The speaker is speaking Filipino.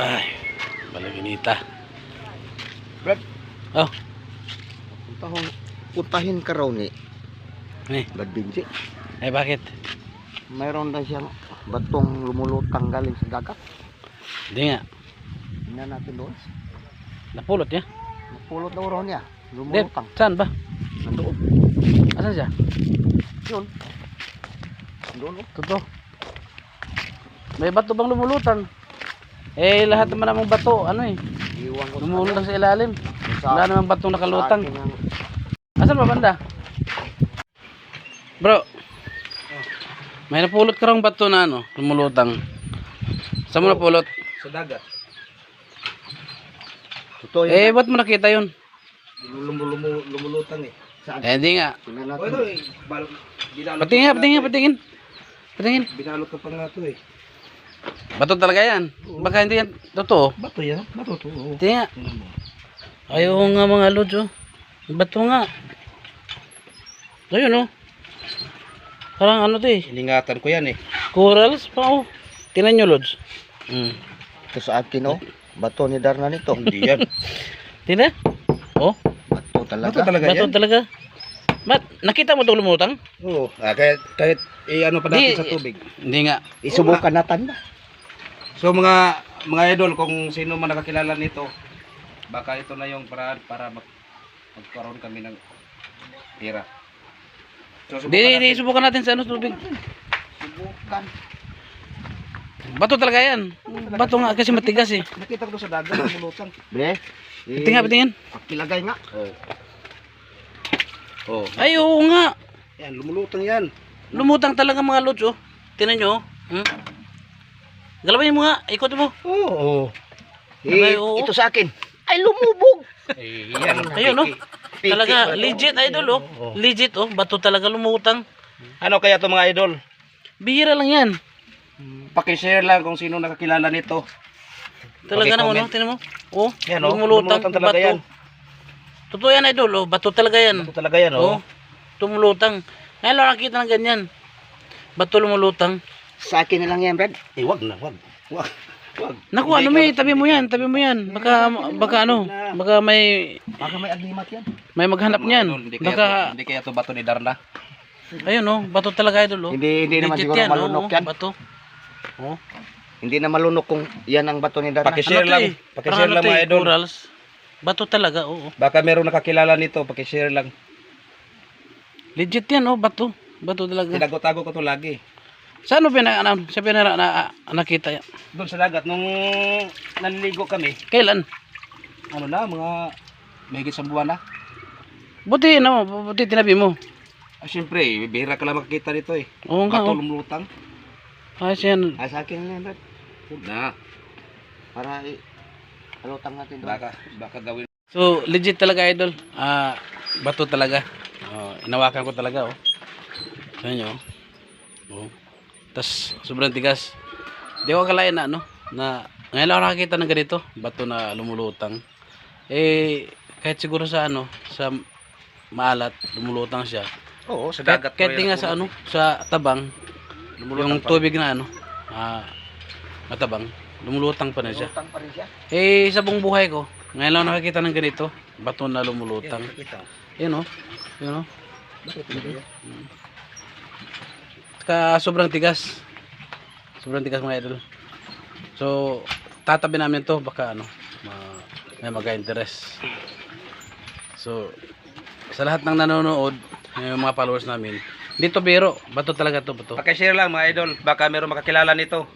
Ay, balaginita. Brad, Oh, puntahin ka raw ni eh, Brad Binji. bakit? Mayroon na siyang batong lumulutang galing sa dagat. Hindi nga. Tingnan natin doon. Napulot niya. Napulot daw raw niya. Dep, Lumulutang. saan ba? Nandoon. Asan siya? Yun. Doon. Totoo. May bato bang lumulutang? Eh, lahat naman namang bato, ano eh, Iwan ko lumulutang sa ilalim. Wala namang batong nakalutang. Sa akin ang- Asan ba banda? Bro, may napulot ka rong bato na ano, lumulutang. Saan mo napulot? Sa dagat. Totoo Eh, yun. ba't mo nakita yun? Lumulutang eh. Saan? Eh, hindi nga. Tingnan O natin. ito eh, binalot Patingin nga, patingin nga, patingin. Patingin. binalot ko pa nga ito eh. Bato talaga yan. Baka hindi yan totoo. Bato yan, bato to. Oo. Tingin nga. Tingnan mo. Ayaw nga mga lods, oh. Bato nga. Ayun, oh. Parang ano to eh. Iningatan ko yan eh. Corals pa, oh. Tingnan nyo, lods. Hmm. Ito sa akin oh. Bato ni Darna nito. Hindi yan. Tingnan. Oh, Bato talaga. Bato talaga bato yan. talaga. Mat, nakita mo itong lumutang? Oo. Kahit ano pa natin Di- sa tubig. Hindi nga. Isubukan natin ba? So mga idol, kung sino man nakakilala nito, baka ito na yung paraan para magkaroon kami ng pera. So Di, subukan natin sa ano tubig. Subukan. Bato talaga yan. Bato nga kasi matigas eh. nakita ko doon sa dagat, lumulutang. Bre. Patingin, patingin. Pakilagay nga. Oh. Ay, oo nga. Yan, lumulutang yan. Lumutang talaga mga lods, oh. Tingnan nyo, oh. Hmm? Galawin mo nga. Ikot mo. Oo. Ay, oo. Ito sa akin. Ay, lumubog. Yan. Ayun, oh. Talaga, legit, idol, oh. Legit, oh. Bato talaga lumutang. Ano kaya to mga idol? Bihira lang yan. Paki-share lang kung sino nakakilala nito. Talaga naman, Paki-comment. oh. Tingnan mo. Oh, Yan, oh. lumulutang. Lumulutang talaga Bato. yan. Totoo yan, idol, oh. Bato talaga yan. Ito talaga yan, Oh. oh. Tumulutang. Ngayon lang nakita ng ganyan. Bato lumulutang. Sa akin na lang yan, Brad. Eh, wag na, wag. Wag. Wag. Naku, Hindi ano ka- may, tabi mo yan, tabi mo yan. Baka ano, baka may Baka may agnimat yan. maghanap Mga niyan. idol, Baka, hindi kaya to bato ni Darna. ayun oh, bato talaga idol oh. Hindi naman Legit siguro malunok oh, yan. bato. Oh. Hindi na malunok kung yan ang bato ni Darna. Paki-share Ano to lang. eh? Paki-share Parang lang ano to mga eh, idol. corals. Bato talaga, oo. Baka merong nakakilala nito, paki-share lang. Legit yan oh, bato. Bato talaga. Tinago-tago ko to lagi. Saan mo nakita yan? Doon sa dagat, nung naliligo kami, Kailan? ano na, mga mahigit sa buwan na. Buti, no, buti tinabi mo. Ah, syempre, bihira ka lang makakita nito eh. Oo nga Bato oh. lumulutang. Ayos yan. Ay, sa akin na yan, Brad. Huwag na. Para halutang natin doon. Baka gawin. So, legit talaga idol. Bato talaga. Inawakan ko talaga oh. Saan nyo? Oh. Tas sobrang tigas. Di ko akalain na ano, na ngayon lang ako nakakita ng ganito, bato na lumulutang. Eh, kahit siguro sa ano, sa maalat, lumulutang siya. Oo, sa Kahit, dagat. kahit di nga sa ano, sa tabang, yung tubig na ano, matabang, lumulutang pa na siya. Halutang pa rin siya. Eh, sa buong buhay ko, ngayon lang nakakita ng ganito, bato na lumulutang. Yun oh, yun oh. Sobrang tigas. Sobrang tigas mga idol. So, tatabi namin to baka ano, may mag-interest. So, sa lahat ng nanonood, yung mga followers namin, dito biro, bato talaga to, bato. Paki-share lang mga idol, baka merong makakilala nito.